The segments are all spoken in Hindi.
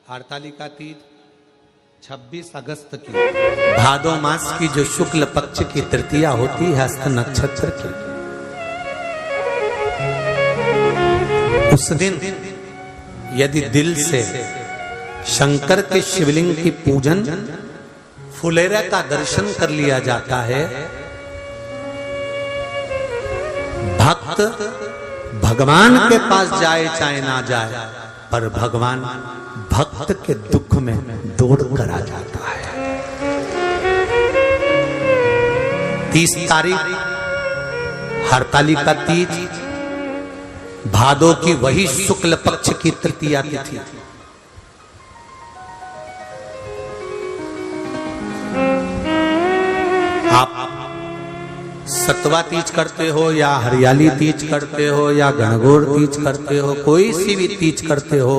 हरतालिका तीज 26 अगस्त की भादो मास की जो शुक्ल पक्ष की तृतीया होती है हस्त नक्षत्र की, उस दिन यदि दिल से शंकर के शिवलिंग की पूजन फुलेरा का दर्शन कर लिया जाता है, भक्त भगवान के पास जाए चाहे ना जाए पर भगवान भक्त के दुख में दौड़ कर आ जाता है। 30 तारीख हरतालिका तीज, भादो की वही शुक्ल पक्ष की तृतीया तिथि। आप सतवा तीज करते हो या हरियाली तीज करते हो या गणगौर तीज करते हो, कोई सी भी तीज करते हो,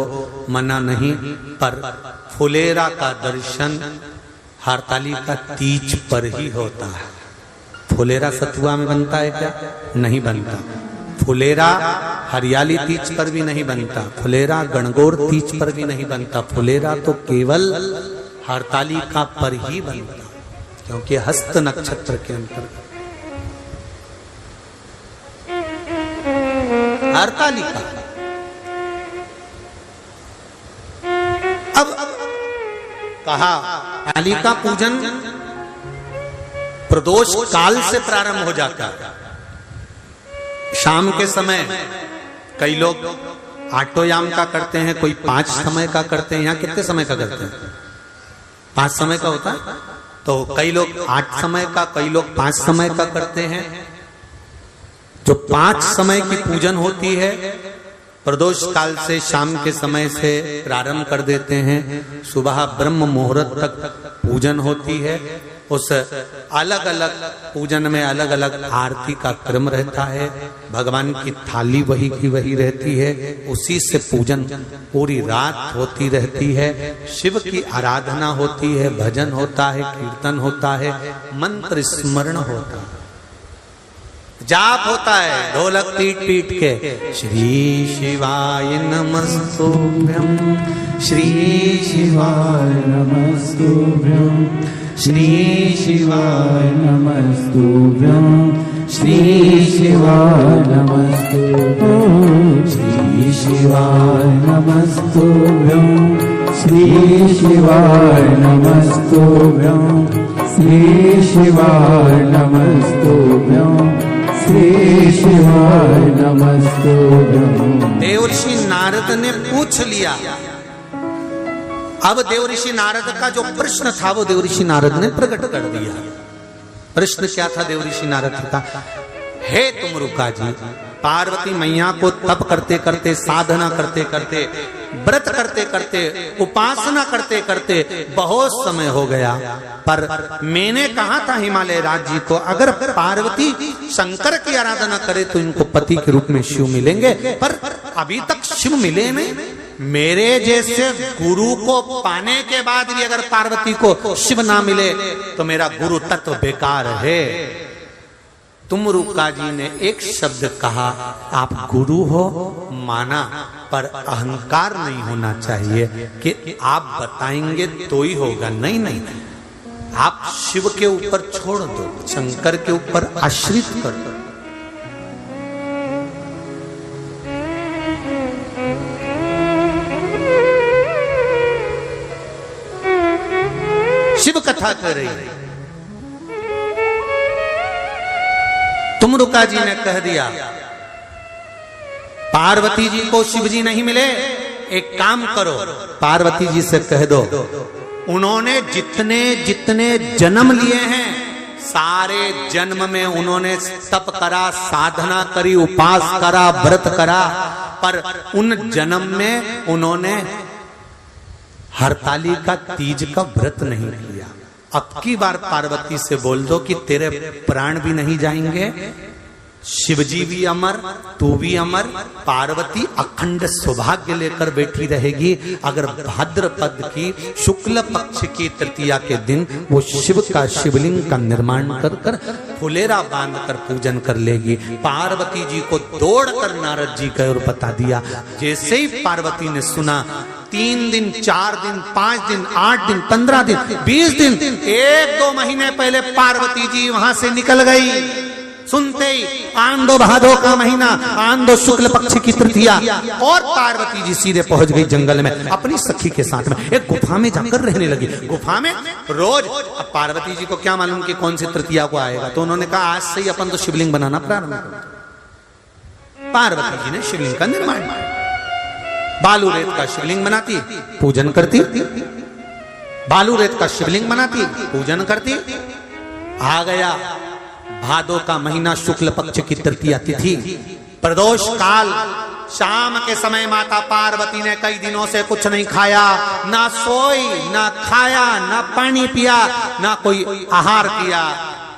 मना नहीं, पर फुलेरा का दर्शन हरतालिका तीज पर ही होता है। फुलेरा सतुआ में बनता है क्या? नहीं बनता। फुलेरा हरियाली तीज पर भी नहीं बनता, फुलेरा गणगौर तीज पर भी नहीं बनता, फुलेरा तो केवल हरतालिका पर ही बनता, क्योंकि हस्त नक्षत्र के अंतर्गत हरतालिका। अब कहा हरतालिका पूजन प्रदोष काल से प्रारंभ हो जाता है। शाम के समय कई लोग आटोयाम का करते हैं, कोई 5 समय का करते हैं। यहाँ कितने समय का करते हैं? 5 समय का होता है। तो कई लोग 8 समय का, कई लोग 5 समय का करते हैं। जो 5 समय की पूजन होती है प्रदोष काल से शाम के समय से प्रारंभ कर देते हैं। सुबह ब्रह्म मुहूर्त तक पूजन होती है। उस अलग अलग पूजन में अलग अलग आरती का क्रम रहता है, भगवान की थाली वही की वही रहती है, उसी से पूजन पूरी रात होती रहती है। शिव की आराधना होती है, भजन होता है, कीर्तन होता है, मंत्र स्मरण होता है, जाप होता है ढोलक पीट पीट के। श्री शिवाय नमस्तुभ्यं, श्री शिवाय नमस्तुभ्यं, श्री शिवाय नमस्तुभ्यं, श्री शिवाय नमस्तुभ्यं, श्री शिवाय नमस्तुभ्यं, श्री शिवाय नमस्तुभ्यं, श्री शिवाय नमस्तुभ्यं, श्री शिवाय नमस्तुभ्यं। देवर्षि नारद ने पूछ लिया। अब देवर्षि नारद का जो प्रश्न था वो देवर्षि नारद ने प्रकट कर दिया। प्रश्न क्या था देवर्षि नारद का? हे तुमरुका जी, पार्वती मैया को तप करते करते, साधना करते करते, व्रत करते करते, उपासना करते करते बहुत समय हो गया, पर मैंने कहा था हिमालय राज जी को अगर पार्वती शंकर की आराधना करे तो इनको पति के रूप में शिव मिलेंगे, पर अभी तक शिव मिले नहीं। मेरे जैसे गुरु को पाने के बाद भी अगर पार्वती को शिव ना मिले तो मेरा गुरु तत्व बेकार है। तुमरुका जी ने एक शब्द कहा, आप गुरु हो माना, पर अहंकार नहीं होना चाहिए कि आप बताएंगे तो ही होगा। नहीं नहीं, आप शिव के ऊपर छोड़ दो, शंकर के ऊपर आश्रित कर दो। शिव कथा कर रही है। तुमरुका जी ने कह दिया पार्वती जी को शिव जी नहीं मिले, एक काम करो पार्वती जी से कह दो उन्होंने जितने जितने जन्म लिए हैं सारे जन्म में उन्होंने तप करा, साधना करी, उपास करा, व्रत करा, पर उन जन्म में उन्होंने हरतालिका तीज का व्रत नहीं किया। अब की बार पार्वती से बोल दो कि तेरे प्राण भी नहीं जाएंगे, शिवजी भी अमर, तू भी अमर, पार्वती अखंड सौभाग्य लेकर बैठी रहेगी अगर भाद्रपद की शुक्ल पक्ष की तृतीया के दिन वो शिव का शिवलिंग का निर्माण कर कर फुलेरा बांध कर पूजन कर लेगी। पार्वती जी को दौड़कर नारद जी का और बता दिया। जैसे ही पार्वती ने सुना, 3 दिन, 4 दिन, 5 दिन, 8 दिन, 15 दिन, 20 दिन, 1-2 महीने पहले पार्वती जी वहां से निकल गई। सुनते ही आंदो भादो का महीना, आंदो शुक्ल पक्ष की तृतीया, और पार्वती जी सीधे पहुंच गई जंगल में अपनी सखी के साथ में, एक गुफा में जाकर रहने लगी। गुफा में रोज, अब पार्वती जी को क्या मालूम कि कौन सी तृतीया को आएगा, तो उन्होंने कहा आज से ही अपन तो शिवलिंग बनाना प्रारंभ करो। पार्वती जी ने शिवलिंग का निर्माण किया। बालू रेत का शिवलिंग बनाती, पूजन करती, बालू रेत का शिवलिंग बनाती, पूजन करती। आ गया भादो का महीना, शुक्ल पक्ष की तृतीया तिथि, प्रदोष काल, शाम के समय माता पार्वती ने कई दिनों से कुछ नहीं खाया, ना सोई, ना खाया, ना पानी पिया, ना कोई आहार किया।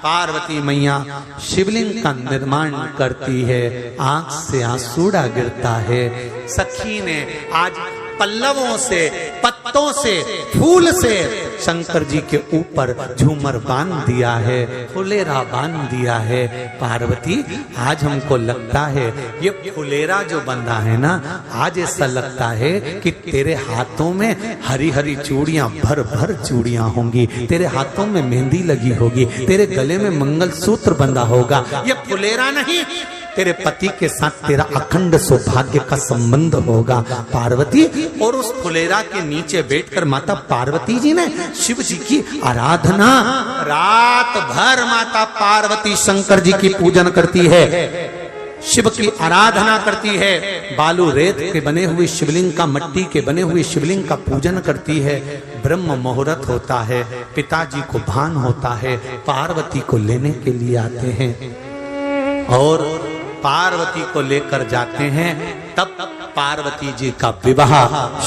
पार्वती मैया शिवलिंग का निर्माण करती है, आंख से आंसुड़ा गिरता है। सखी ने आज पल्लवों से, पत्तों से, फूल से शंकर जी के ऊपर झूमर बांध दिया है, फुलेरा बांध दिया है। पार्वती आज हमको लगता है ये फुलेरा जो बंधा है ना, आज ऐसा लगता है कि तेरे हाथों में हरी हरी चूड़ियां, भर भर चूड़ियां होंगी, तेरे हाथों में मेहंदी लगी होगी, तेरे गले में मंगलसूत्र बंधा होगा। ये फुलेरा नहीं, तेरे पति के साथ तेरा अखंड सौभाग्य का संबंध होगा पार्वती। और उस फुलेरा के नीचे बैठकर माता पार्वती जी ने शिव जी की आराधना, रात भर माता पार्वती शंकर जी की पूजन करती है, शिव की आराधना करती है। बालू रेत के बने हुए शिवलिंग का, मट्टी के बने हुए शिवलिंग का पूजन करती है। ब्रह्म मुहूर्त होता है, पिताजी को भान होता है, पार्वती को लेने के लिए आते हैं और पार्वती को लेकर जाते हैं। तब पार्वती जी का विवाह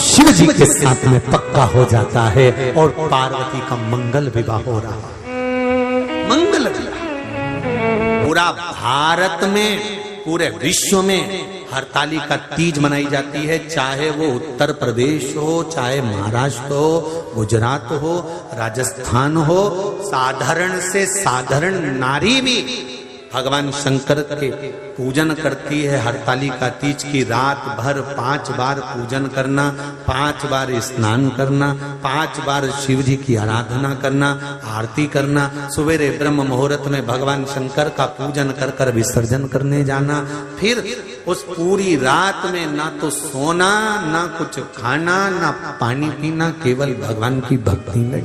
शिव जी के साथ में पक्का हो जाता है और पार्वती का मंगल विवाह हो रहा है। मंगल विवाह पूरा भारत में, पूरे विश्व में हरतालिका तीज मनाई जाती है, चाहे वो उत्तर प्रदेश हो, चाहे महाराष्ट्र हो, गुजरात हो, राजस्थान हो। साधारण से साधारण नारी भी भगवान शंकर के पूजन करती है। हरतालिका तीज की रात भर 5 बार पूजन करना, 5 बार स्नान करना, 5 बार शिव जी की आराधना करना, आरती करना, सवेरे ब्रह्म मुहूर्त में भगवान शंकर का पूजन कर कर विसर्जन करने जाना। फिर उस पूरी रात में ना तो सोना, ना कुछ खाना, ना पानी पीना, केवल भगवान की भक्ति में।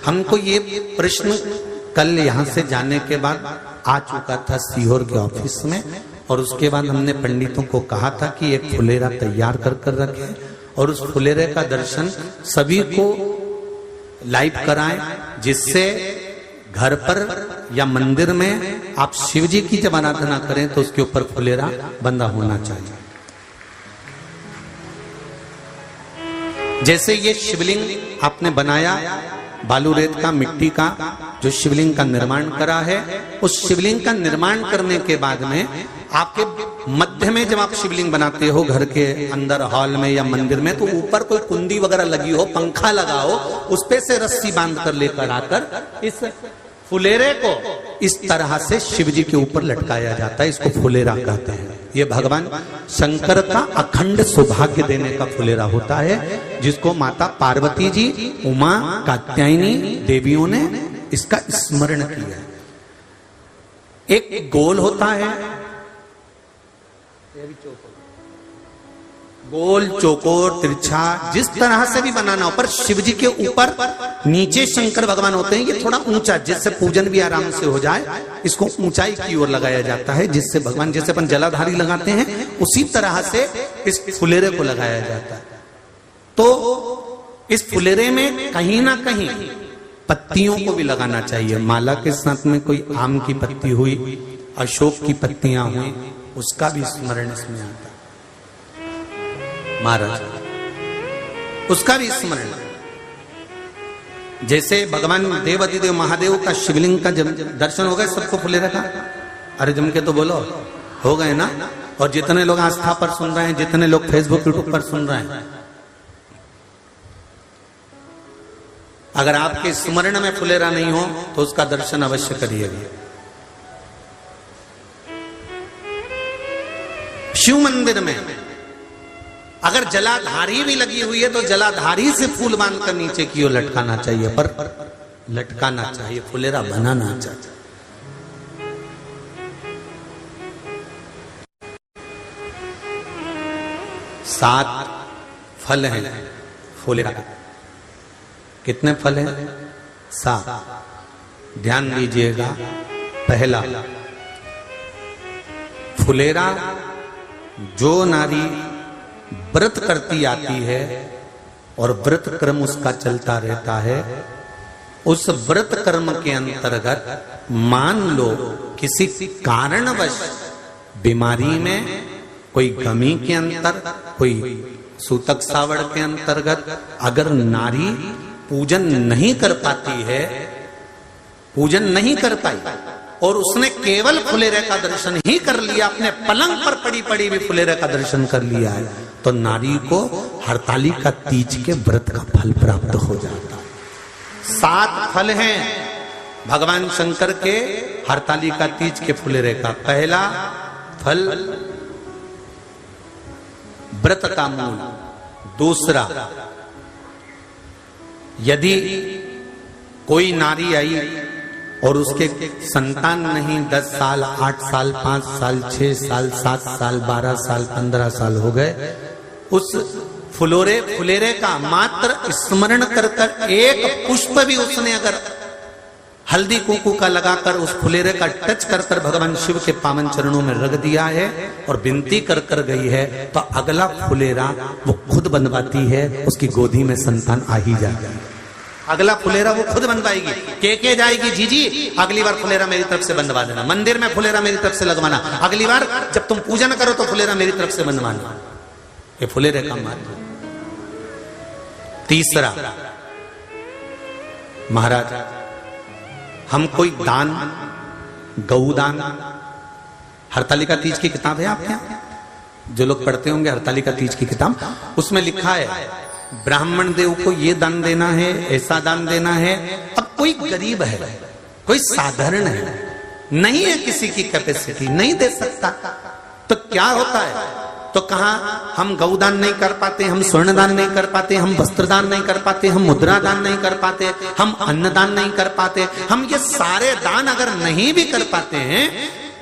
हमको ये प्रश्न कल यहाँ से जाने के बाद आ चुका था सीहोर के ऑफिस में, और उसके बाद हमने पंडितों को कहा था कि एक फुलेरा तैयार कर कर रखें और उस फुलेरे का दर्शन सभी को लाइव कराएं, जिससे घर पर या मंदिर में आप शिव जी की जब आराधना करें तो उसके ऊपर फुलेरा बंधा होना चाहिए। जैसे ये शिवलिंग आपने बनाया, बालू रेत का, मिट्टी का जो शिवलिंग का निर्माण करा है, उस शिवलिंग का निर्माण करने के बाद में आपके मध्य में जब आप शिवलिंग बनाते हो घर के अंदर हॉल में या मंदिर में, तो ऊपर कोई कुंडी वगैरह लगी हो, पंखा लगा हो, उस पे से रस्सी बांध कर लेकर आकर इस फुलेरे को इस तरह से शिव जी के ऊपर लटकाया जाता है। इसको फुलेरा कहते हैं। ये भगवान शंकर का अखंड सौभाग्य देने का फुलेरा होता है, जिसको माता पार्वती जी, उमा, कात्यायनी देवियों ने इसका स्मरण किया। एक गोल होता है, गोल, चौकोर, तिरछा, जिस तरह से भी बनाना हो, पर शिव जी के ऊपर नीचे शंकर भगवान होते हैं। ये थोड़ा ऊंचा, जिससे पूजन भी आराम से हो जाए, इसको ऊंचाई की ओर लगाया जाता है, जिससे भगवान, जैसे अपन जलाधारी लगाते हैं, उसी तरह से इस फुलेरे को लगाया जाता है। तो इस फुलेरे में कहीं ना कहीं पत्तियों को भी लगाना चाहिए। माला के साथ में कोई आम की पत्ती हुई, अशोक की पत्तियां हुई, उसका भी स्मरण इसमें आता है महाराज, उसका भी स्मरण। जैसे भगवान देव अधिदेव महादेव का शिवलिंग का दर्शन हो गए सबको फुलेरे का? अरे जम के तो बोलो, हो गए ना? और जितने लोग आस्था पर सुन रहे हैं, जितने लोग फेसबुक यूट्यूब पर सुन रहे हैं, अगर आपके स्मरण में फुलेरा नहीं हो तो उसका दर्शन अवश्य करिएगा। शिव मंदिर में अगर जलाधारी भी लगी हुई है तो जलाधारी से फूल बांधकर नीचे की ओर लटकाना चाहिए, पर लटकाना चाहिए, फुलेरा बनाना चाहिए। सात फल हैं फुलेरा। कितने फल हैं? 7। ध्यान दीजिएगा। पहला, फुलेरा जो नारी व्रत करती आती है और व्रत कर्म उसका चलता रहता है, उस व्रत कर्म के अंतर्गत मान लो किसी कारणवश बीमारी में, कोई गमी के अंतर, कोई सूतक सावड़ के अंतर्गत अगर नारी पूजन नहीं कर पाती है, पूजन नहीं कर पाई और उसने केवल फुलेरे का दर्शन ही कर लिया, अपने पलंग पर पड़ी पड़ी भी फुलेरे का दर्शन कर लिया है, तो नारी को हरतालिका तीज के व्रत का फल प्राप्त हो जाता है। 7 फल हैं भगवान शंकर के हरतालिका तीज के फुलेरे का। पहला फल व्रत का मूल। दूसरा, यदि कोई नारी आई और उसके संतान नहीं, 10 साल, 8 साल, 5 साल, 6 साल, 7 साल, 12 साल, 15 साल हो गए, उस फुलेरे का मात्र स्मरण कर कर एक पुष्प भी उसने अगर हल्दी कुंकू का लगाकर उस फुलेरे का टच कर कर भगवान शिव के पावन चरणों में रख दिया है और विनती कर कर गई है, तो अगला फुलेरा वो खुद बनवाती है, उसकी गोदी में संतान आ ही जाएगा। अगला फुलेरा वो खुद बनवाएगी, के जाएगी, जीजी अगली बार फुलेरा मेरी तरफ से बनवा देना, मंदिर में फुलेरा मेरी तरफ से लगवाना, अगली बार जब तुम पूजन करो तो फुलेरा मेरी तरफ से बनवाना। ये फुलेरे का महत्व। तीसरा, महाराज हम कोई दान, गौदान, हरतालिका तीज की किताब है आपके यहाँ, जो लोग पढ़ते होंगे हरतालिका तीज की किताब, उसमें लिखा है ब्राह्मण देव को ये दान देना है, ऐसा दान देना है। अब कोई गरीब है, कोई साधारण है, नहीं है किसी की कैपेसिटी, नहीं दे सकता, तो क्या होता है? तो कहा हम गौदान नहीं कर पाते, हम स्वर्ण दान नहीं कर पाते, हम वस्त्र दान नहीं कर पाते, हम मुद्रा दान नहीं कर पाते, हम अन्न दान नहीं कर पाते, हम ये सारे दान अगर नहीं भी कर पाते हैं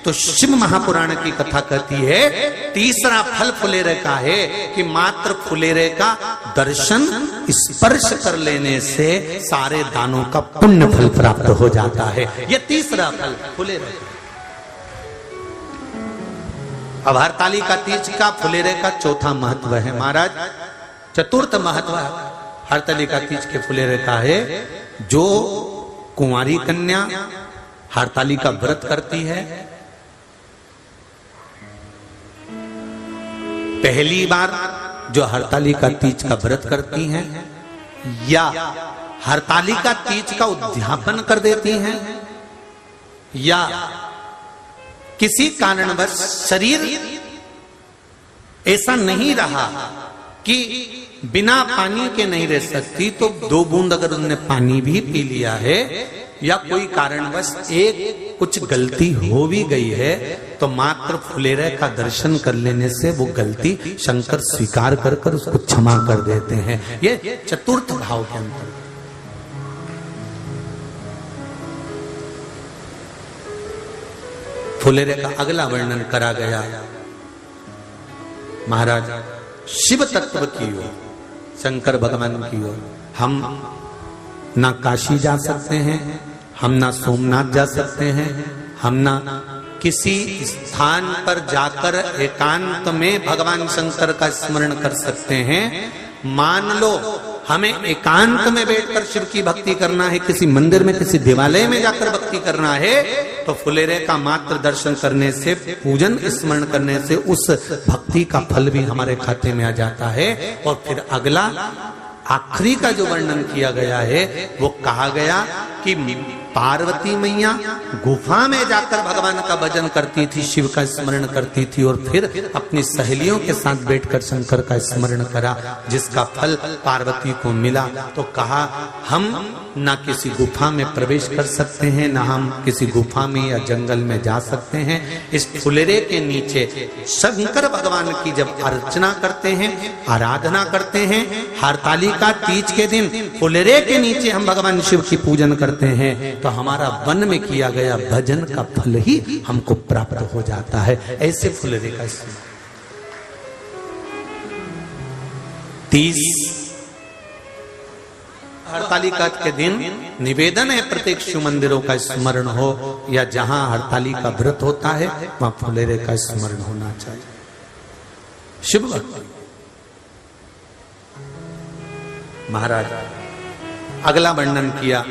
तो शिव महापुराण की कथा कहती है तीसरा फल फुलेरे का है कि मात्र फुलेरे का दर्शन स्पर्श कर लेने से सारे दानों का पुण्य फल प्राप्त हो जाता है। ये तीसरा फल फुलेरे। अब हरतालिका तीज का फुलेरे का चौथा महत्व है महाराज। चतुर्थ महत्व हरतालिका तीज के फुलेरे का है, जो कुंवारी कन्या हरतालिका व्रत करती है, पहली बार जो हरतालिका तीज का व्रत करती हैं या हरतालिका तीज का उद्यापन कर देती हैं, या किसी कारणवश शरीर ऐसा नहीं रहा कि बिना पानी के नहीं रह सकती, तो 2 बूंद अगर उन्होंने पानी भी पी लिया है, या कोई कारणवश एक कुछ गलती हो भी गई है, तो मात्र फुलेरे का दर्शन कर लेने से वो गलती शंकर स्वीकार कर कर उसको क्षमा कर देते हैं। ये चतुर्थ भाव के अंतर। फुलेरे का अगला वर्णन करा गया महाराज शिव तत्व की ओर, शंकर भगवान की ओर। हम ना काशी जा सकते हैं, हम ना सोमनाथ जा सकते हैं, हम ना किसी स्थान पर जाकर एकांत में भगवान शंकर का स्मरण कर सकते हैं। मान लो हमें एकांत में बैठकर शिव की भक्ति करना है, किसी मंदिर में किसी देवालय में जाकर भक्ति करना है, तो फुलेरे का मात्र दर्शन करने से, पूजन स्मरण करने से उस भक्ति का फल भी हमारे खाते में आ जाता है। और फिर अगला आखिरी का जो वर्णन किया गया है वो कहा गया कि पार्वती मैया गुफा में जाकर भगवान का भजन करती थी, शिव का स्मरण करती थी और फिर अपनी सहेलियों के साथ बैठकर शंकर का स्मरण करा, जिसका फल पार्वती को मिला। तो कहा हम ना किसी गुफा में प्रवेश कर सकते हैं, ना हम किसी गुफा में या जंगल में जा सकते हैं। इस फुलेरे के नीचे शंकर भगवान की जब अर्चना करते हैं, आराधना करते हैं, हरतालिका तीज के दिन फुलेरे के नीचे हम भगवान शिव की पूजन करते हैं, तो हमारा वन में किया गया भजन का फल ही हमको प्राप्त हो जाता है। ऐसे फुलेरे का तीज हरतालिका के दिन निवेदन है प्रत्येक शिव मंदिरों का स्मरण हो, या जहां हरतालिका व्रत होता है वहां फुलेरे का स्मरण होना चाहिए। शिव भक्ति। महाराज अगला वर्णन किया,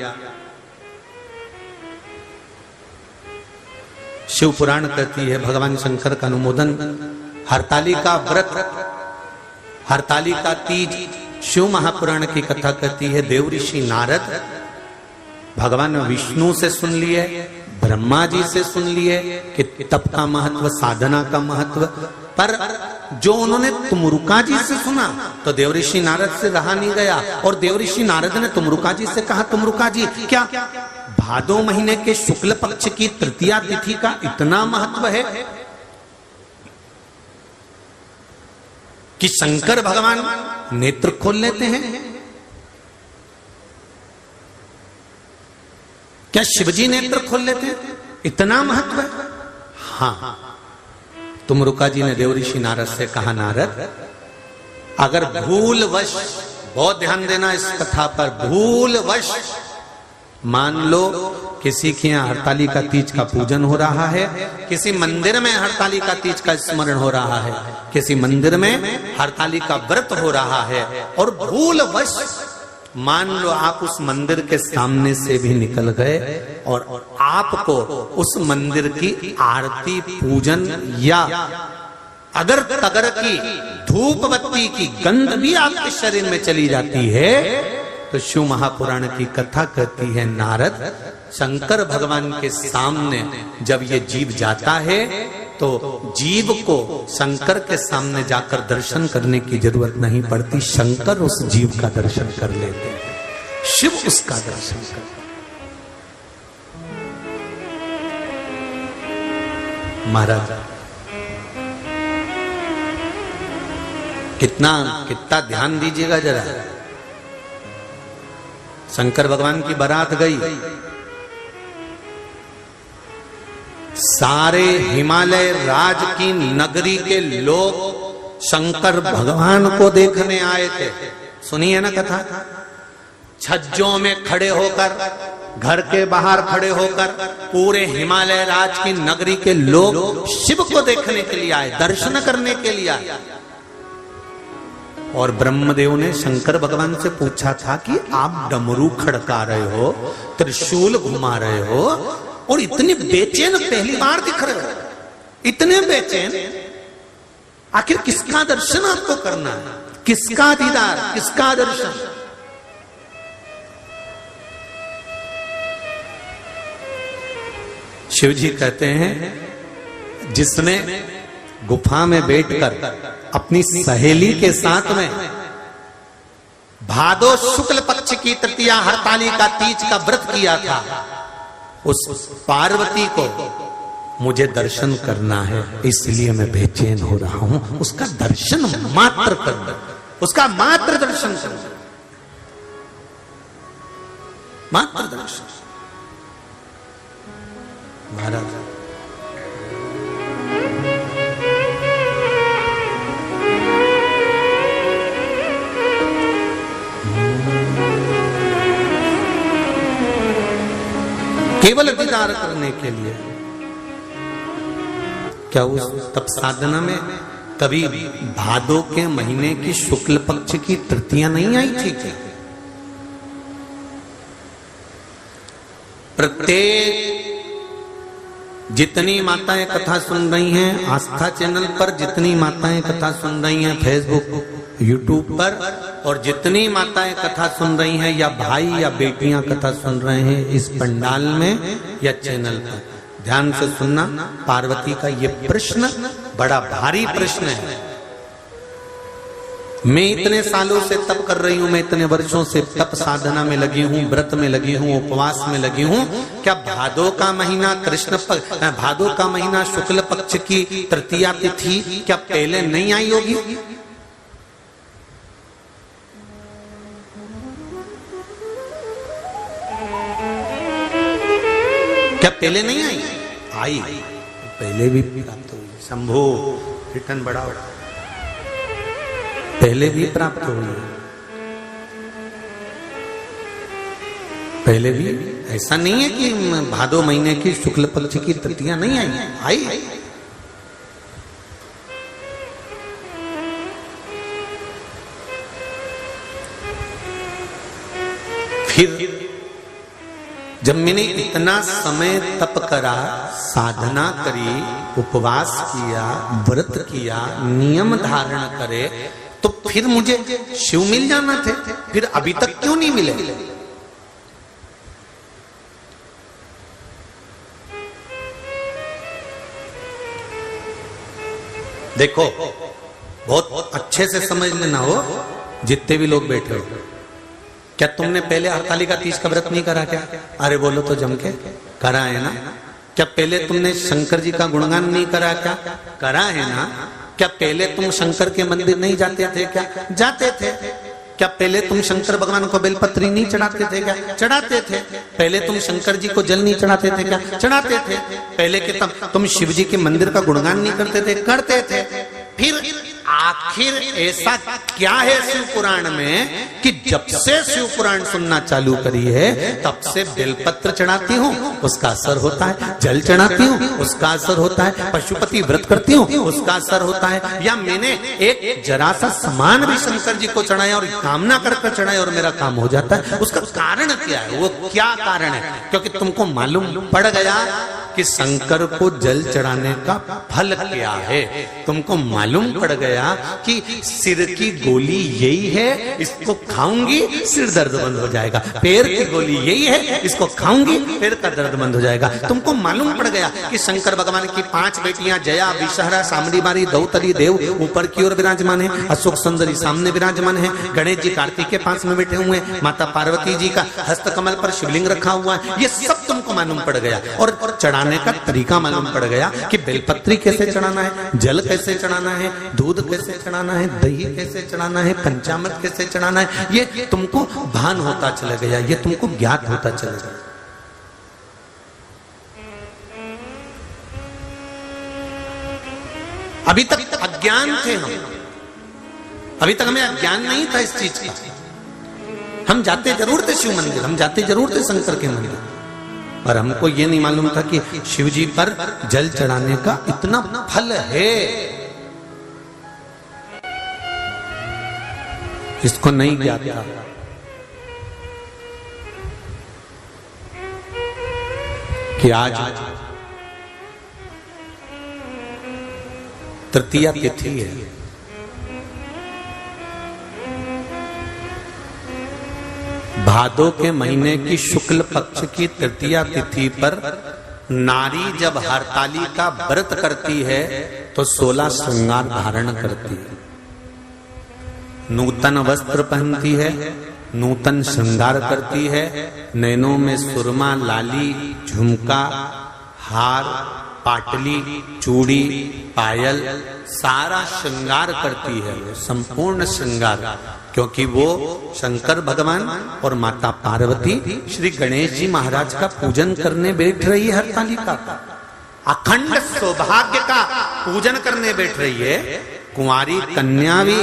शिव पुराण कहती है भगवान शंकर का अनुमोदन, हरतालिका व्रत, हरतालिका तीज, शिव महापुराण की कथा कहती है देव ऋषि नारद भगवान विष्णु से सुन लिए, ब्रह्मा जी से सुन लिए कि तप का महत्व, साधना का महत्व, पर जो उन्होंने तुमरुका जी से सुना तो देव ऋषि नारद से रहा नहीं गया, और देव ऋषि नारद ने तुमरुका जी से कहा, तुमरुका जी क्या भादो महीने के शुक्ल पक्ष की तृतीया तिथि का इतना महत्व है कि शंकर भगवान नेत्र खोल लेते हैं? क्या शिवजी नेत्र खोल लेते हैं? इतना महत्व है? हाँ। तुमरुका जी ने देव ऋषि नारद से कहा, नारद अगर भूलवश, बहुत ध्यान देना इस कथा पर, भूलवश मान लो किसी के यहाँ हरतालिका तीज का पूजन हो रहा है, किसी मंदिर में हरतालिका तीज का स्मरण हो रहा है, किसी मंदिर में हरतालिका व्रत हो रहा है, और भूलवश मान लो आप उस मंदिर के सामने से भी निकल गए और आपको उस मंदिर की आरती, पूजन या अगर तगर की धूप बत्ती की गंध भी आपके शरीर में चली जाती है, तो शिव महापुराण की कथा कहती है नारद, शंकर भगवान के सामने जब ये जीव जाता है तो जीव को शंकर के सामने जाकर दर्शन करने की जरूरत नहीं पड़ती, शंकर उस जीव का दर्शन कर लेते हैं, शिव उसका दर्शन करते। महाराज कितना ध्यान दीजिएगा जरा। शंकर भगवान की बारात गई, सारे हिमालय राज की नगरी के लोग शंकर भगवान को देखने आए थे। सुनिए ना कथा। छज्जों में खड़े होकर, घर के बाहर खड़े होकर पूरे हिमालय राज की नगरी के लोग शिव को देखने के लिए आए, दर्शन करने के लिए आए। और ब्रह्मदेव ने शंकर भगवान से पूछा था कि आप डमरू खड़का रहे हो, त्रिशूल घुमा रहे हो और इतने बेचैन पहली बार दिख रहे हो, इतने बेचैन, आखिर किसका दर्शन आपको करना है? किसका दीदार, किसका दर्शन? शिव जी कहते हैं जिसने गुफा में बैठकर अपनी सहेली के साथ में भादो शुक्ल पक्ष की तृतीया हरतालिका तीज का व्रत किया था, उस पार्वती को मुझे दर्शन करना है, इसलिए मैं बेचैन हो रहा हूं। उसका दर्शन मात्र करना, उसका मात्र दर्शन करना, मात्र दर्शन। महाराज केवल दीदार करने के लिए, क्या उस तप साधना में कभी भादो के महीने की शुक्ल पक्ष की तृतीया नहीं आई थी क्या? प्रत्येक जितनी माताएं कथा सुन रही हैं आस्था चैनल पर, जितनी माताएं कथा सुन रही हैं फेसबुक यूट्यूब पर, और जितनी माताएं कथा सुन रही हैं या भाई या बेटियां कथा सुन रहे हैं इस पंडाल में या चैनल पर, ध्यान से सुनना। पार्वती का ये प्रश्न बड़ा भारी प्रश्न है। मैं इतने सालों से तप कर रही हूं, मैं इतने वर्षों से तप साधना में लगी हूं, व्रत में लगी हूं, उपवास में लगी हूं। क्या भादो का महीना भादो का महीना शुक्ल पक्ष की तृतीया तिथि क्या पहले नहीं आई होगी? क्या पहले नहीं आई? आई, पहले भी प्राप्त हुई। शंभो रिटर्न बढ़ाओ, पहले भी प्राप्त हुई, पहले भी। ऐसा नहीं है कि भादो महीने की शुक्ल पक्ष की तृतीया नहीं आई, आई। फिर जब मैंने इतना समय तप करा, साधना करी, उपवास किया, व्रत किया, नियम धारण करे, तो फिर मुझे शिव मिल जाना थे। फिर अभी तक क्यों नहीं मिले? देखो, बहुत अच्छे से समझ लेना हो जितने भी लोग बैठे हो। क्या तुमने पहले हरतालिका तीज का व्रत नहीं करा क्या? अरे बोलो तो जम के, करा है ना? क्या पहले तुमने शंकर जी का गुणगान नहीं करा क्या? करा है ना? क्या पहले तुम शंकर के मंदिर नहीं जाते थे क्या? जाते थे। क्या पहले तुम शंकर भगवान को बेलपत्री नहीं चढ़ाते थे क्या? चढ़ाते थे। पहले तुम शंकर जी को जल नहीं चढ़ाते थे क्या? चढ़ाते थे। पहले के तुम शिव जी के मंदिर का गुणगान नहीं करते थे? करते थे। फिर आखिर ऐसा क्या है शिव पुराण में कि जब से शिव पुराण सुनना चालू करी है तब से बेलपत्र चढ़ाती हूँ उसका असर होता है, जल चढ़ाती हूँ उसका असर होता है, पशुपति व्रत करती हूँ उसका असर होता है, या मैंने एक जरा सा सामान भी शंकर जी को चढ़ाया और कामना कर चढ़ाया और मेरा काम हो जाता है। उसका कारण क्या है? वो क्या कारण है? क्योंकि तुमको मालूम पड़ गया कि शंकर को जल चढ़ाने का फल क्या है। तुमको मालूम पड़ गया कि सिर की गोली यही है, इसको खाऊंगी सिर दर्द बंद हो जाएगा। पैर की गोली यही है, इसको खाऊंगी पैर का दर्द बंद हो जाएगा। तुमको मालूम पड़ गया कि शंकर भगवान की 5 बेटियां जया, विषहरा, सामड़ी मारी, दौतली देव ऊपर की ओर विराजमान है, अशोक सुंदरी सामने विराजमान है, गणेश जी कार्तिक के पास में बैठे हुए हैं, माता पार्वती जी का हस्त कमल पर शिवलिंग रखा हुआ है। ये सब तुमको मालूम पड़ गया और चढ़ाने का तरीका मालूम पड़ गया कि बेलपत्री कैसे चढ़ाना है, जल कैसे चढ़ाना है, दूध कैसे चढ़ाना है, दही कैसे चढ़ाना है, पंचामृत कैसे चढ़ाना है। ये तुमको भान होता चला गया, ये तुमको ज्ञात होता चला गया। अभी तक अज्ञान थे हम, अभी तक हमें अज्ञान नहीं था इस चीज का। हम जाते जरूर थे शिव मंदिर, हम जाते जरूर थे शंकर के मंदिर, पर हमको ये नहीं मालूम था कि शिव जी पर जल चढ़ाने का इतना फल है। इसको नहीं ज्ञात था। कि आज तृतीया तिथि है, भादो के महीने की शुक्ल पक्ष की तृतीया तिथि पर नारी जब हरताली का व्रत करती है तो 16 श्रृंगार धारण करती है, नूतन वस्त्र पहनती है, नूतन श्रृंगार करती है, नैनों में सुरमा, लाली, झुमका, हार, पाटली, चूड़ी, पायल, सारा श्रृंगार करती है, संपूर्ण श्रृंगार, क्योंकि वो शंकर भगवान और माता पार्वती श्री गणेश जी महाराज का पूजन करने बैठ रही है। हरतालिका का अखंड सौभाग्य का पूजन करने बैठ रही है। कुंवारी कन्या भी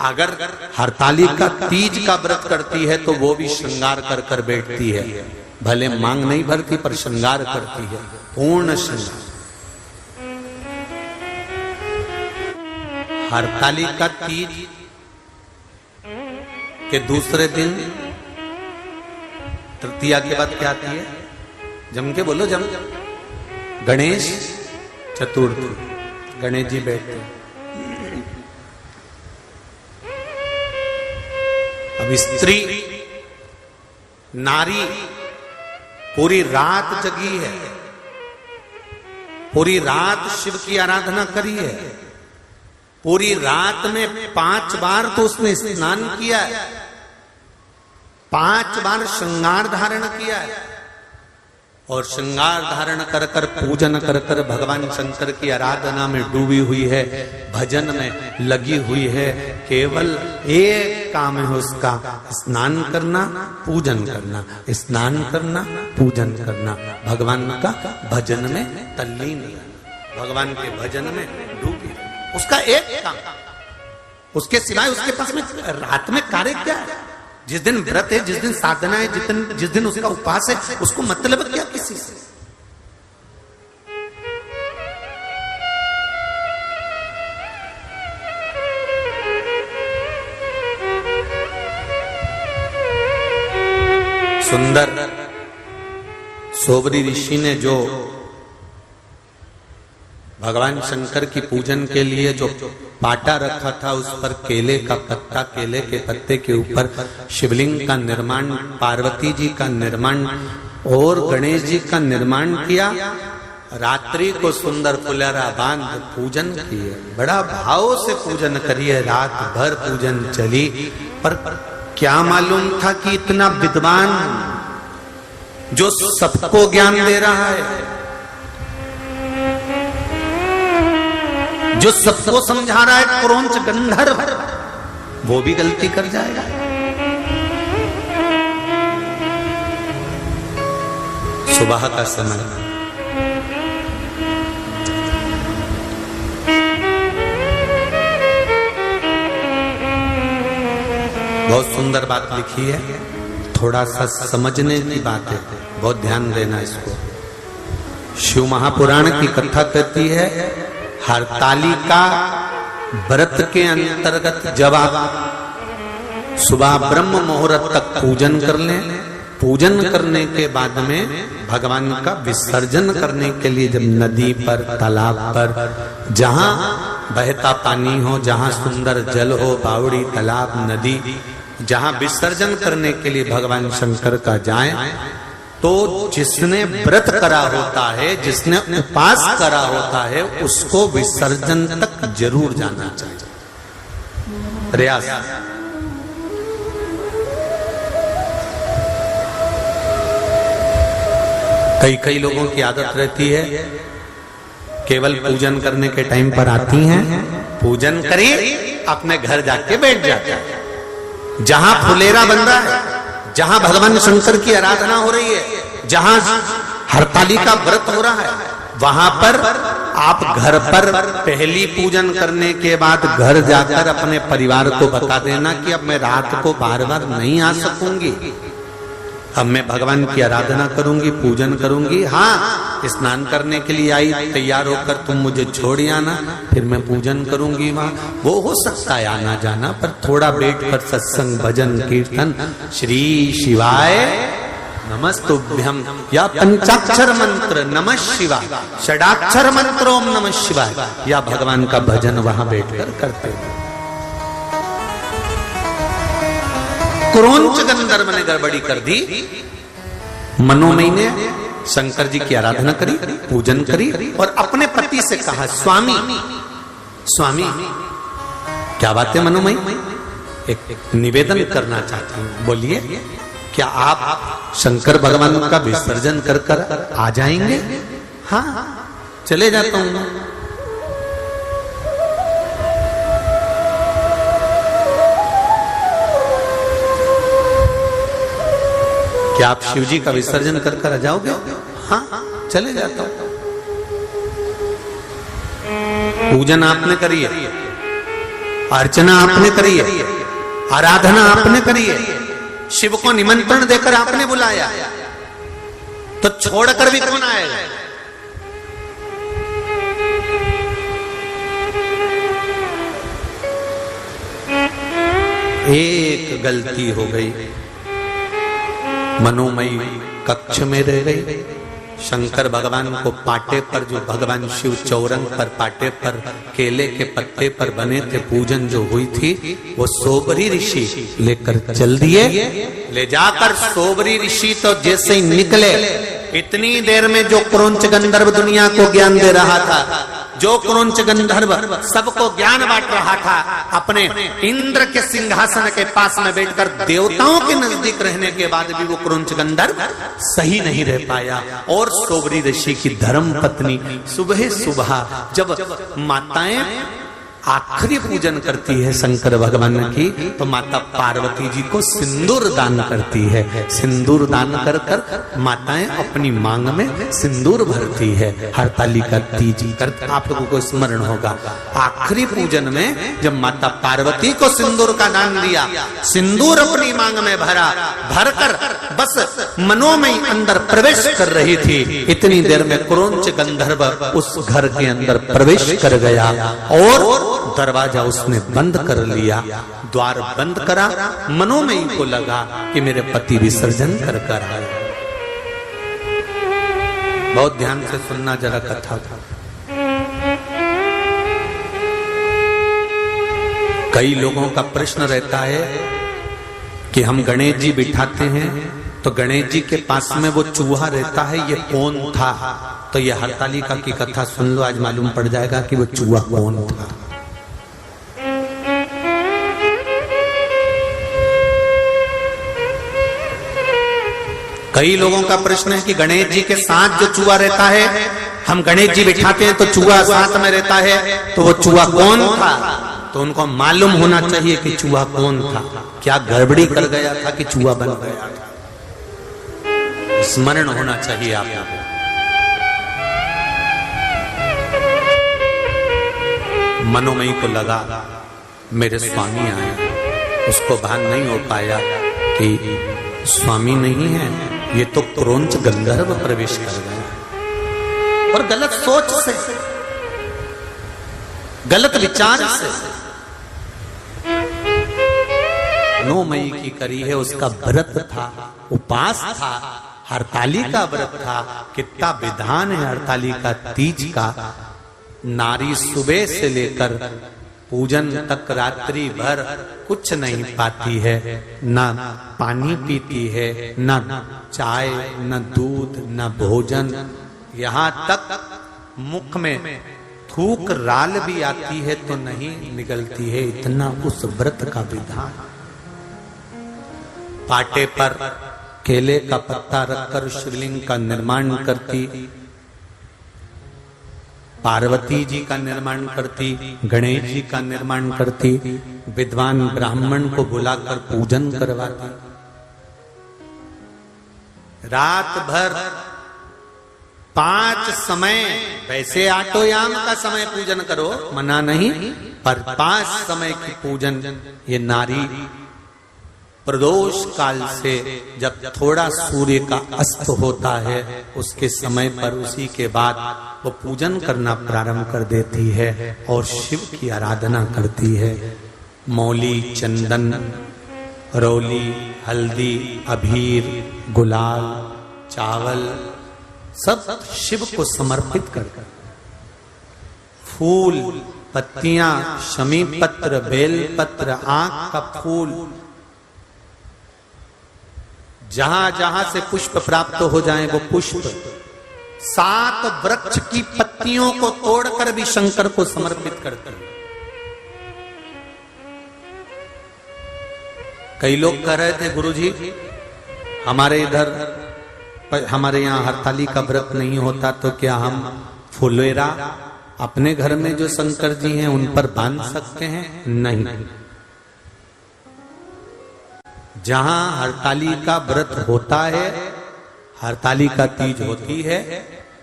अगर हरतालिका तीज का व्रत करती है तो वो भी श्रृंगार कर कर बैठती है, भले मांग नहीं भरती पर श्रृंगार करती है, पूर्ण श्रृंगार। हरतालिका तीज के दूसरे दिन तृतीया के बाद क्या आती है? जम के बोलो, जम गणेश चतुर्थी, गणेश जी बैठे। अब स्त्री नारी पूरी रात जगी है, पूरी रात शिव की आराधना करी है, पूरी रात में 5 बार तो उसने स्नान किया है, 5 बार श्रृंगार धारण किया है, और श्रृंगार धारण कर कर पूजन कर कर भगवान शंकर की आराधना में डूबी हुई है, भजन में लगी हुई है। केवल एक काम है उसका, स्नान करना पूजन करना, स्नान करना पूजन करना, भगवान का भजन में तल्लीन रहना, भगवान के भजन में डूबी, उसका एक काम। उसके सिवाय उसके पास में रात में कार्य क्या है? जिस दिन व्रत है, जिस दिन साधना है, जिस दिन उसका उपवास है, उसको मतलब क्या किसी से? सुंदर सोबरी ऋषि ने जो भगवान शंकर की पूजन के लिए जो पाटा रखा था, उस पर केले का पत्ता, केले के पत्ते के ऊपर शिवलिंग का निर्माण, पार्वती जी का निर्माण और गणेश जी का निर्माण किया। रात्रि को सुंदर फुलरा बांध पूजन किए, बड़ा भाव से पूजन करिए, रात भर पूजन चली। पर क्या मालूम था कि इतना विद्वान जो सबको ज्ञान दे रहा है, जो सबको समझा रहा है, क्रौंच गंधर्व, वो भी गलती कर जाएगा। सुबह का समय, बहुत सुंदर बात लिखी है, थोड़ा सा समझने की बात है, बहुत ध्यान देना इसको। शिव महापुराण की कथा कहती है, हरतालिका व्रत के अंतर्गत जब आप सुबह ब्रह्म मुहूर्त तक पूजन कर लें, पूजन करने के बाद में भगवान का विसर्जन करने के लिए जब नदी पर, तालाब पर, जहां बहता पानी हो, जहां सुंदर जल हो, बावड़ी, तालाब, नदी, जहां विसर्जन करने के लिए भगवान शंकर का जाए, तो जिसने व्रत करा होता है, जिसने उपास करा होता है, उसको विसर्जन तक जरूर जाना चाहिए। प्रयास। कई लोगों की आदत रहती है, केवल पूजन करने के टाइम पर आती हैं, पूजन करी, अपने घर जाके बैठ जाते हैं। जहां फुलेरा बन रहा है, जहां भगवान शंकर की आराधना हो रही है, जहां हरतालिका व्रत हो रहा है, वहां पर आप घर पर पहली पूजन करने के बाद घर जाकर अपने परिवार को बता देना कि अब मैं रात को बार बार नहीं आ सकूंगी, अब मैं भगवान की आराधना करूंगी, पूजन करूंगी। हाँ, स्नान करने के लिए आई, तैयार होकर तुम मुझे छोड़ आना, फिर मैं पूजन करूंगी वहां। वो हो सकता है आना जाना, पर थोड़ा बैठ कर सत्संग, भजन, कीर्तन, श्री शिवाय नमस्तुभ्यम, या पंचाक्षर मंत्र नमः शिवाय, षडाक्षर मंत्र ओम नमः शिवाय, या भगवान का भजन वहां बैठकर करते हैं। क्रौंच गंधर्व ने गड़बड़ी कर दी, मनोमयी ने शंकर जी की आराधना करी, पूजन करी, और अपने पति से कहा, स्वामी स्वामी, क्या बात है मनोमयी? एक निवेदन करना चाहती हूं, बोलिए, क्या आप शंकर भगवान का विसर्जन कर कर आ जाएंगे? हाँ, चले जाता हूं। क्या आप शिव जी का विसर्जन कर कर आ जाओगे? हाँ, चले जाता हूं। पूजन आपने करी है, अर्चना आपने करी है, आराधना आपने करी है, शिव को निमंत्रण देकर आपने बुलाया, तो छोड़कर भी कौन आएगा? एक गलती हो गई, मनोमयी कक्ष में रह गई, शंकर भगवान को पाटे पर, जो भगवान शिव चौरंग पर पाटे पर केले के पत्ते पर बने थे, पूजन जो हुई थी, वो सोबरी ऋषि लेकर चल दिए। ले जाकर सोबरी ऋषि तो जैसे ही निकले, इतनी देर में जो क्रौंच गंधर्व दुनिया को ज्ञान दे रहा था, जो क्रौंच गंधर्व सबको ज्ञान बांट रहा था, अपने इंद्र के सिंहासन के पास में बैठकर देवताओं के नजदीक रहने के बाद भी वो क्रौंच गंधर्व सही नहीं रह पाया। और सोबरी ऋषि की धर्म पत्नी सुबह सुबह जब माताएं आखिरी पूजन करती है शंकर भगवान की, तो माता पार्वती जी को सिंदूर दान करती है। सिंदूर दान कर कर माताएं अपनी मांग में सिंदूर भरती है। हरतालिका तीज कर आप लोगों को स्मरण होगा, आखिरी पूजन में जब माता पार्वती को सिंदूर का दान दिया, सिंदूर अपनी मांग में भरा, भरकर बस मनोमय अंदर प्रवेश कर रही थी, इतनी देर में क्रौंच गंधर्व उस घर के अंदर प्रवेश कर गया और दरवाजा उसने बंद कर लिया। द्वार बंद करा, मनोमयी को लगा कि मेरे पति विसर्जन कर कर आए। बहुत ध्यान से सुनना जरा कथा। कई लोगों का प्रश्न रहता है कि हम गणेश जी बिठाते हैं तो गणेश जी के पास में वो चूहा रहता है, ये कौन था? तो ये हरतालिका की कथा सुन लो, आज मालूम पड़ जाएगा कि वो चूहा कौन था। कई लोगों का प्रश्न है कि गणेश जी के साथ जो चूहा रहता है, हम गणेश जी बिठाते हैं तो चूहा साथ में रहता है, तो वो चूहा कौन था? तो उनको मालूम होना चाहिए कि चूहा कौन था। क्या गड़बड़ी कर गया था कि चूहा बन गया था? स्मरण होना चाहिए आपको। मनोमयी को लगा मेरे स्वामी आए, उसको भान नहीं हो पाया कि स्वामी नहीं है, ये तो क्रौंच गंधर्व प्रवेश कर गया। और गलत सोच से, गलत विचार से मनोमयी की करी है, उसका व्रत था, उपास था, हरतालिका व्रत था। कितना विधान है हरतालिका तीज का। नारी सुबह से लेकर पूजन तक रात्रि भर कुछ नहीं पाती है, ना पानी पीती है, ना चाय, न दूध, न भोजन, यहाँ तक मुख में थूक राल भी आती है तो नहीं निकलती है। इतना उस व्रत का विधान। पाटे पर केले का पत्ता रखकर शिवलिंग का निर्माण करती, पार्वती जी का निर्माण करती, गणेश जी का निर्माण करती, विद्वान ब्राह्मण को बुलाकर पूजन करवाती। रात भर 5 समय, वैसे आटोयाम का समय पूजन करो, मना नहीं, पर 5 समय की पूजन ये नारी प्रदोष काल से जब थोड़ा सूर्य का अस्त होता है उसके समय पर, उसी के बाद वो पूजन करना प्रारंभ कर देती है और शिव की आराधना करती है। मौली, चंदन, रौली, हल्दी, अबीर, गुलाल, चावल सब शिव को समर्पित कर, फूल, पत्तियां, शमी पत्र, बेल पत्र, आंख का फूल, जहां जहां से पुष्प प्राप्त हो जाए वो पुष्प, 7 वृक्ष की पत्तियों को तोड़कर भी शंकर को समर्पित करते हैं। कई लोग कह रहे थे गुरुजी हमारे इधर, हमारे यहाँ हरतालिका व्रत नहीं होता, तो क्या हम फुलेरा अपने घर में जो शंकर जी हैं उन पर बांध सकते हैं? नहीं। जहां हरतालिका व्रत होता है, हरतालिका तीज होती है,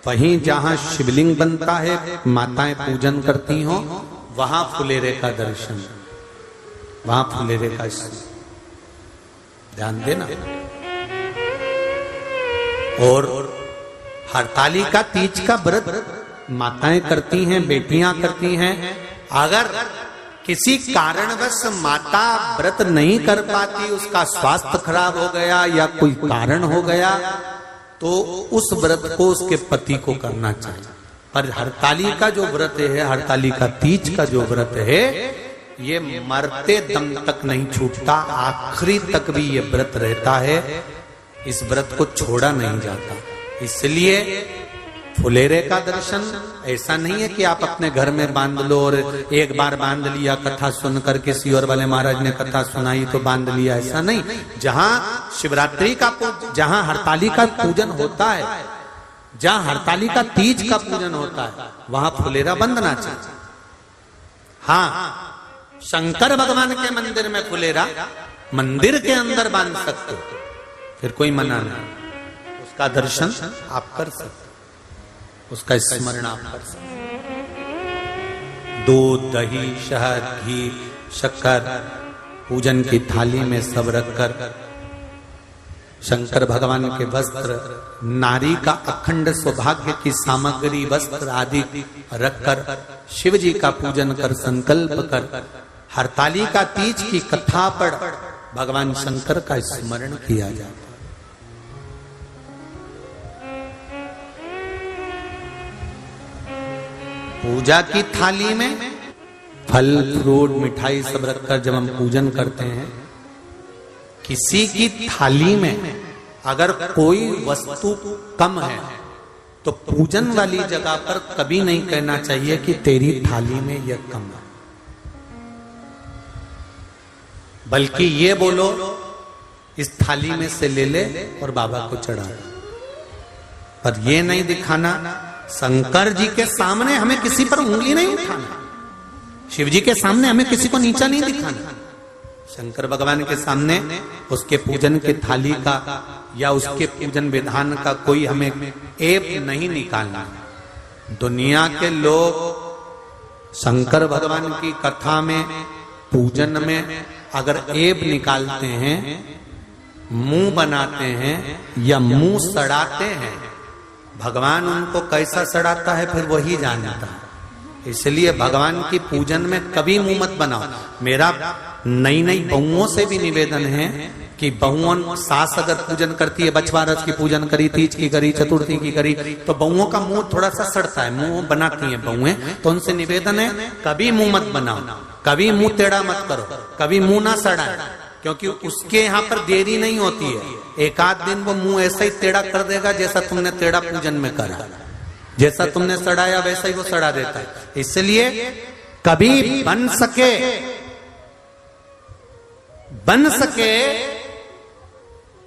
वहीं जहां शिवलिंग बनता है, माताएं पूजन करती हो, वहां फुलेरे का दर्शन, वहां फुलेरे का ध्यान देना। और हरतालिका तीज का व्रत माताएं करती हैं, बेटियां करती हैं। अगर किसी कारणवश माता व्रत नहीं कर पाती, उसका स्वास्थ्य खराब हो गया या कोई कारण हो गया, तो उस व्रत को उसके पति को करना चाहिए। पर हरतालिका जो व्रत है, हरतालिका तीज का जो व्रत है, ये मरते दम तक नहीं छूटता, आखिरी तक भी ये व्रत रहता है। इस व्रत को छोड़ा नहीं जाता। इसलिए फुलेरे का दर्शन ऐसा नहीं है कि आप अपने घर में बांध लो और एक बार बांध लिया, कथा सुनकर के सियोर वाले महाराज ने कथा सुनाई तो बांध लिया, ऐसा नहीं। जहां शिवरात्रि का जहां हरतालिका पूजन होता है, जहां हरतालिका तीज का पूजन होता है, वहां फुलेरा बंधना चाहिए। हाँ, शंकर भगवान के मंदिर में फुलेरा मंदिर के अंदर बांध सकते, फिर कोई मना नहीं। उसका दर्शन आप कर सकते, उसका स्मरण आप कर सकते। दूध, दही, शहद, घी, शक्कर पूजन की थाली में सब रखकर शंकर भगवान के वस्त्र, नारी का अखंड सौभाग्य की सामग्री, वस्त्र आदि रखकर शिव जी का पूजन कर संकल्प कर हरतालिका तीज की कथा पढ़ भगवान शंकर का स्मरण किया जाता है। पूजा की थाली में फल, फ्रूट, मिठाई सब रखकर जब हम पूजन करते हैं, किसी की थाली में अगर कोई वस्तु कम है तो पूजन वाली जगह पर कभी नहीं कहना चाहिए कि तेरी थाली में यह कम है, बल्कि ये बोलो इस थाली में से ले ले और बाबा को चढ़ा। पर ये नहीं दिखाना, शंकर जी के सामने हमें किसी पर उंगली नहीं उठाना, शिव जी के सामने हमें किसी को नीचा नहीं दिखाना। शंकर भगवान के सामने उसके पूजन के थाली का या उसके पूजन विधान का कोई हमें ऐब नहीं निकालना। दुनिया के लोग शंकर भगवान की कथा में, पूजन में अगर ऐब निकालते हैं, मुंह बनाते हैं या मुंह सड़ाते हैं, भगवान उनको कैसा सड़ाता है फिर वही जानता है। इसलिए भगवान की पूजन में कभी मुंह मत बनाओ। मेरा नई नई बहुओं से भी निवेदन है कि बहुओं, सास अगर पूजन करती है, बछवा रस की पूजन करी, तीज की करी, चतुर्थी की करी, तो बहुओं का मुंह थोड़ा सा सड़ता है, मुंह बनाती है बहुएं, तो उनसे निवेदन है कभी मुंह मत बनाओ, कभी मुंह टेढ़ा मत करो, कभी मुंह ना सड़ाए, क्योंकि उसके यहाँ पर देरी नहीं होती है। एक आध दिन वो मुंह ऐसा ही टेढ़ा कर देगा जैसा तुमने टेढ़ा पूजन में करा, जैसा तुमने सड़ाया वैसा ही वो सड़ा देता है। इसलिए कभी बन सके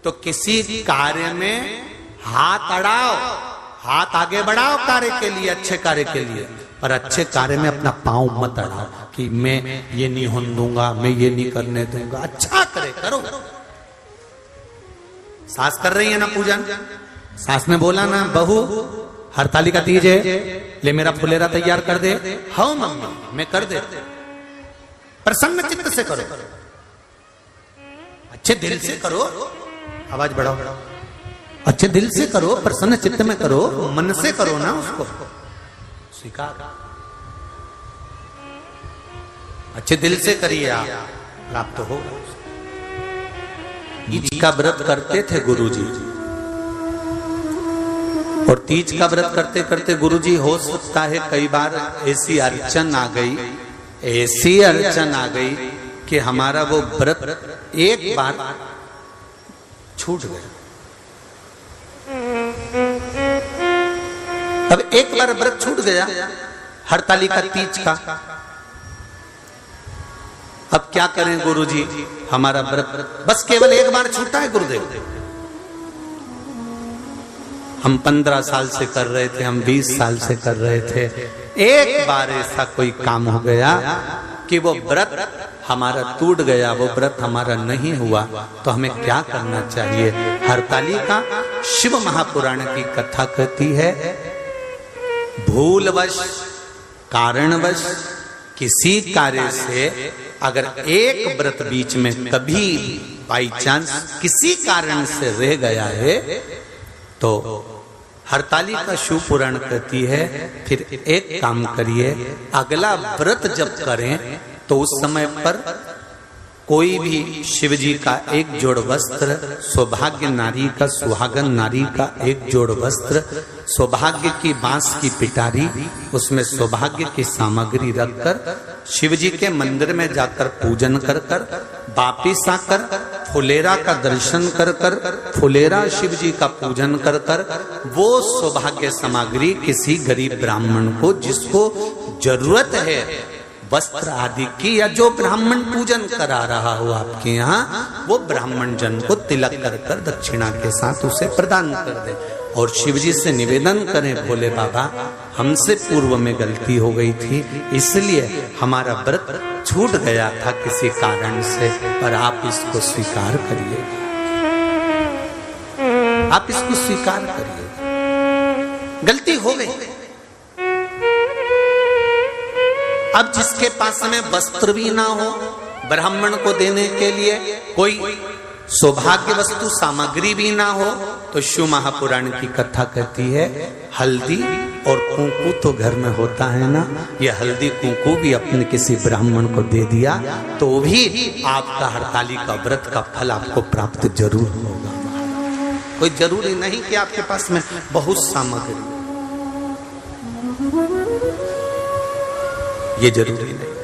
तो किसी कार्य में हाथ अड़ाओ, हाथ आगे बढ़ाओ कार्य के लिए, अच्छे कार्य के लिए, पर अच्छे कार्य में अपना पांव मत अड़ाओ कि मैं ये नहीं होने दूंगा, मैं ये नहीं करने दूंगा। अच्छा करे, करो। सास कर रही है ना पूजन, सास ने बोला ना, बहू हरतालिका तीज है, ले मेरा फुलेरा तैयार कर दे। हाँ मम्मी, मैं कर दे, प्रसन्न चित्त से करो, अच्छे दिल से करो, आवाज बढ़ाओ, अच्छे दिल से करो, प्रसन्न चित्त में करो, मन से करो ना, उसको स्वीकार, अच्छे दिल से करिए, आप प्राप्त होगा। तीज का व्रत करते थे गुरुजी, और तीज का व्रत करते करते गुरुजी हो सकता है कई बार ऐसी अड़चन आ गई कि हमारा वो व्रत एक बार छूट गया। अब एक बार व्रत छूट गया हरतालिका तीज का, अब क्या करें गुरुजी, हमारा व्रत बस केवल एक बार छूटा है गुरुदेव। हम 15 साल से कर रहे थे, हम 20 साल से कर रहे थे, एक बार ऐसा कोई काम हो गया कि वो व्रत हमारा टूट गया, वो व्रत हमारा नहीं हुआ, तो हमें क्या करना चाहिए? हरतालिका शिव महापुराण की कथा कहती है, भूलवश, कारणवश किसी कार्य से अगर एक व्रत बीच में कभी बाई चांस किसी कारण से रह गया है, तो हरतालिका शिव पुराण कहती है फिर एक काम करिए, अगला व्रत जब करें तो उस समय पर कोई भी शिव जी का एक जोड़ वस्त्र, सौभाग्य नारी का, सुहागन नारी का एक जोड़ वस्त्र, सौभाग्य की बांस की पिटारी, उसमें सौभाग्य की सामग्री रखकर शिव जी के मंदिर में जाकर पूजन कर कर वापिस आकर फुलेरा का दर्शन कर कर, फुलेरा शिव जी का पूजन कर कर, वो सौभाग्य सामग्री किसी गरीब ब्राह्मण को जिसको जरूरत है वस्त्र आदि की, या जो ब्राह्मण पूजन करा रहा हो आपके यहाँ, वो ब्राह्मण जन को तिलक कर कर दक्षिणा के साथ उसे प्रदान कर दे। और शिव जी से निवेदन करें, भोले बाबा हमसे पूर्व में गलती हो गई थी, इसलिए हमारा व्रत छूट गया था किसी कारण से, पर आप इसको स्वीकार करिए, आप इसको स्वीकार करिए, गलती हो गई। अब जिसके पास में वस्त्र भी ना हो ब्राह्मण को देने के लिए, कोई सौभाग्य वस्तु सामग्री भी ना हो, तो शिव महापुराण की कथा कहती है हल्दी और कुंकू तो घर में होता है ना, ये हल्दी कुंकू भी अपने किसी ब्राह्मण को दे दिया तो भी आपका हरतालिका व्रत का फल आपको प्राप्त जरूर होगा। कोई जरूरी नहीं कि आपके पास में बहुत सामग्री, ये जरूरी नहीं।